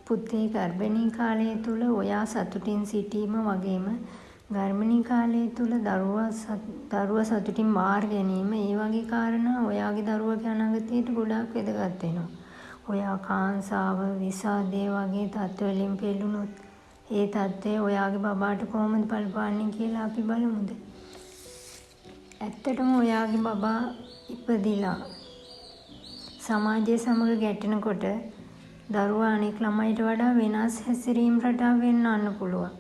පුතේ ගර්භණී කාලය තුල ඔයා සතුටින් සිටීම වගේම ගර්භණී කාලය තුල දරුවා සතුටින් බාර ගැනීම ඒ වගේ කාරණා ඔයාගේ දරුවගේ අනාගතයට ගොඩාක් වැදගත් වෙනවා. ඔයා කාංසාව, විෂාදය වගේ තත්ත්වවලින් පෙළුණොත් ඒ තත්ත්වය ඔයාගේ බබාට කොහොමද බලපාන්නේ කියලා අපි බලමුද? ඇත්තටම ඔයාගේ බබා ඉපදිලා සමාජය සමග ගැටෙනකොට දරුවා අනෙක් ළමයිට වඩා වෙනස් හැසිරීම් රටාවක් වෙන්නන්න පුළුවන්.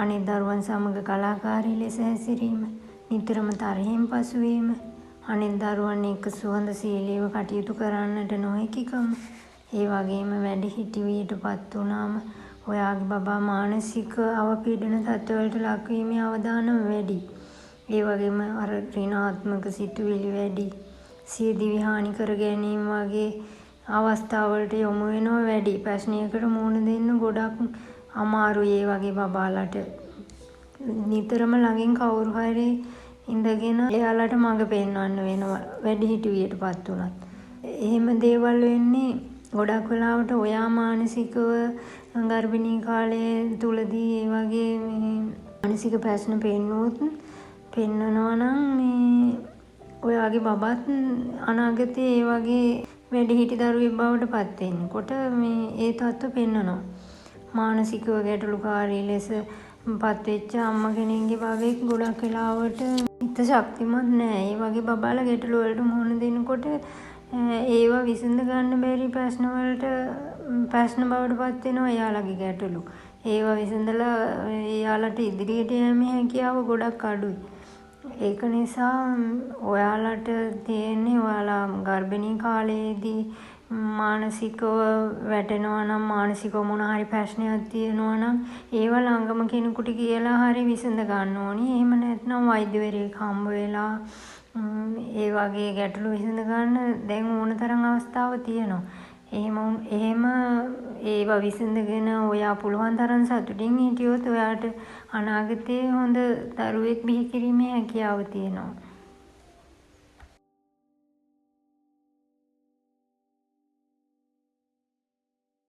අනෙක් දරුවන් සමග කලාකාරී ලෙස හැසිරීම, නිතරම තරහෙන් පසුවීම, අනෙක් දරුවන් එක්ක සුහදශීලීව කටයුතු කරන්නට නොහැකිකම, ඒ වගේම වැඩිහිටිවියටපත් වුණාම ඔයාගේ බබා මානසික අවපීඩන තත්ත්වවලට ලක්වීමේ අවදානම වැඩි. ඒ වගේම අර ඍණාත්මක සිතුවිලි වැඩි, සියදිවි හානි කර ගැනීම වගේ අවස්ථාවලට යොමු වෙනවා වැඩි. ප්‍රශ්නයකට මුහුණ දෙන්න ගොඩක් අමාරුයි ඒ වගේ බබාලට. නිතරම ළඟින් කවුරු හරි ඉඳගෙන එයාලට මඟ පෙන්වන්න වෙනවා වැඩිහිටිවියටපත් උනත්. එහෙම දේවල් වෙන්නේ ගොඩක් වෙලාවට ඔයා මානසිකව ගර්භණී කාලයේ තුලදී ඒ වගේ මානසික ප්‍රශ්න පෙන්වනවා නම් ඔයාගේ බබත් අනාගතයේ ඒ වගේ වැඩිහිටි දරුවෙක් බවට පත් වෙනකොට ඒ තත්ත්ව පෙන්වනවා. මානසිකව ගැටලුකාරී ලෙස පත් වෙච්ච අම්මා කෙනෙක්ගේ බබෙක් ගොඩක් වෙලාවට හිත ශක්තිමත් නෑ. ඒ වගේ බබාලා ගැටලු වලට මුහුණ දෙනකොට ඒවා විසඳ ගන්න බැරි ප්‍රශ්න බවට පත් වෙනවා එයාලගේ ගැටලු. ඒවා විසඳලා එයාලට ඉදිරියට යෑමේ හැකියාව ගොඩක් අඩුයි. ඒක නිසා ඔයාලට තියෙන්නේ ඔයාලා ගර්භණී කාලයේදී මානසිකව වැටෙනවා නම්, මානසිකව මොන හරි ප්‍රශ්නයක් තියෙනවා නම් ඒව ළඟම කෙනෙකුට කියලා හරි විසඳ ගන්න ඕනි. එහෙම නැත්නම් වෛද්‍යවරයෙක් හම්බ වෙලා ඒ වගේ ගැටලු විසඳ ගන්න දැන් ඕන තරම් අවස්ථාව තියෙනවා. එහෙම ඒවා විසඳගෙන ඔයා පුළුවන් තරම් සතුටින් හිටියොත් ඔයාට අනාගතයේ හොඳ දරුවෙක් බිහි කිරීමේ හැකියාව තියෙනවා.